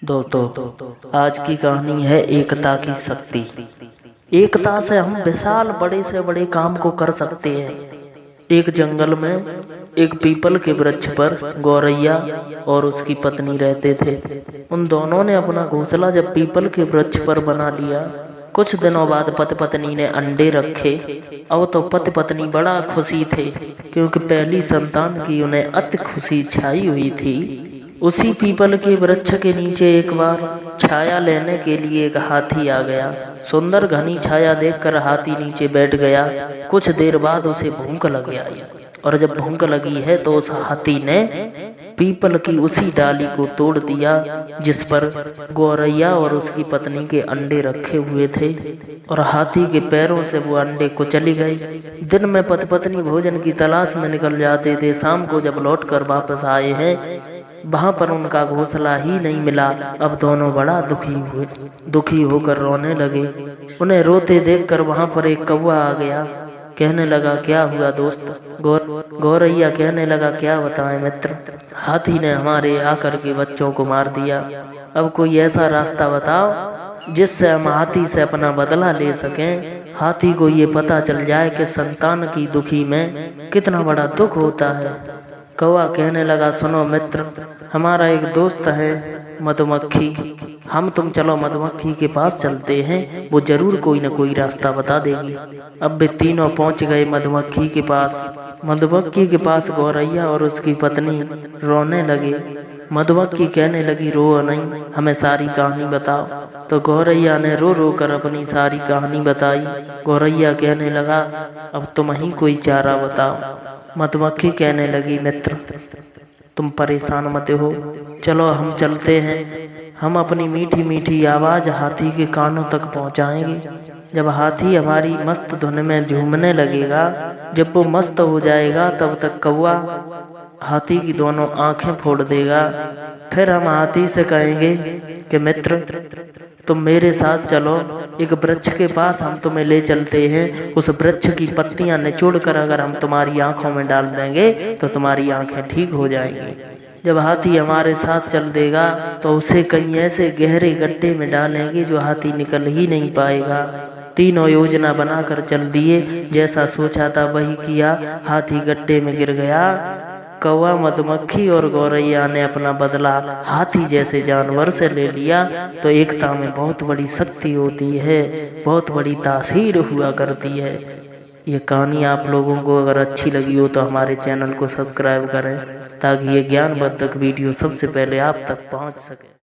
दोस्तों, आज की कहानी है एकता की शक्ति। एकता से हम विशाल बड़े से बड़े काम को कर सकते हैं। एक जंगल में एक पीपल के वृक्ष पर गौरैया और उसकी पत्नी रहते थे। उन दोनों ने अपना घोंसला जब पीपल के वृक्ष पर बना लिया, कुछ दिनों बाद पति पत्नी ने अंडे रखे। अब तो पति पत्नी बड़ा खुशी थे, क्योंकि पहली संतान की उन्हें अति खुशी छाई हुई थी। उसी पीपल के वृक्ष के नीचे एक बार छाया लेने के लिए एक हाथी आ गया। सुंदर घनी छाया देखकर हाथी नीचे बैठ गया। कुछ देर बाद उसे भूख लग आई, और जब भूख लगी है तो उस हाथी ने पीपल की उसी डाली को तोड़ दिया जिस पर गौरैया और उसकी पत्नी के अंडे रखे हुए थे, और हाथी के पैरों से वो अंडे कुचली गई। दिन में पति पत्नी भोजन की तलाश में निकल जाते थे। शाम को जब लौटकर वापस आए हैं, वहां पर उनका घोंसला ही नहीं मिला। अब दोनों बड़ा दुखी होकर रोने लगे। उन्हें रोते देखकर वहां पर एक कौवा आ गया। कहने लगा, क्या हुआ दोस्त? गौरैया कहने लगा, क्या बताएं मित्र, हाथी ने हमारे आकर के बच्चों को मार दिया। अब कोई ऐसा रास्ता बताओ जिससे हम हाथी से अपना बदला ले सकें। हाथी को ये पता चल जाए कि संतान की दुखी में कितना बड़ा दुख होता है। कौवा कहने लगा, सुनो मित्र, हमारा एक दोस्त है मधुमक्खी, हम तुम चलो मधुमक्खी के पास चलते हैं, वो जरूर कोई न कोई रास्ता बता देगी। अब वे तीनों पहुंच गए मधुमक्खी के पास। मधुमक्खी के पास गौरैया और उसकी पत्नी रोने लगे। मधुमक्खी कहने लगी, रो नहीं, हमें सारी कहानी बताओ। तो गौरैया ने रो रो कर अपनी सारी कहानी बताई। गौरैया कहने लगा, अब तुम ही कोई चारा बताओ। मधुमक्खी कहने लगी, मित्र तुम परेशान मत हो, चलो हम चलते हैं। हम अपनी मीठी मीठी आवाज हाथी के कानों तक पहुंचाएंगे। जब हाथी हमारी मस्त धुन में झूमने लगेगा, जब वो मस्त हो जाएगा, तब तक कौवा हाथी की दोनों आंखें फोड़ देगा। फिर हम हाथी से कहेंगे कि मित्र तुम मेरे साथ चलो, एक वृक्ष के पास हम तुम्हें ले चलते हैं। उस वृक्ष की पत्तियां निचोड़ कर अगर हम तुम्हारी आंखों में डाल देंगे तो तुम्हारी आंखें ठीक हो जाएंगी। जब हाथी हमारे साथ चल देगा तो उसे कहीं ऐसे गहरे गड्ढे में डालेंगे जो हाथी निकल ही नहीं पाएगा। तीनों योजना बनाकर चल दिए। जैसा सोचा था वही किया। हाथी गड्ढे में गिर गया। कौवा, मधुमक्खी और गौरैया ने अपना बदला हाथी जैसे जानवर से ले लिया। तो एकता में बहुत बड़ी शक्ति होती है, बहुत बड़ी तासीर हुआ करती है। ये कहानी आप लोगों को अगर अच्छी लगी हो तो हमारे चैनल को सब्सक्राइब करें, ताकि ये ज्ञानवर्धक वीडियो सबसे पहले आप तक पहुंच सके।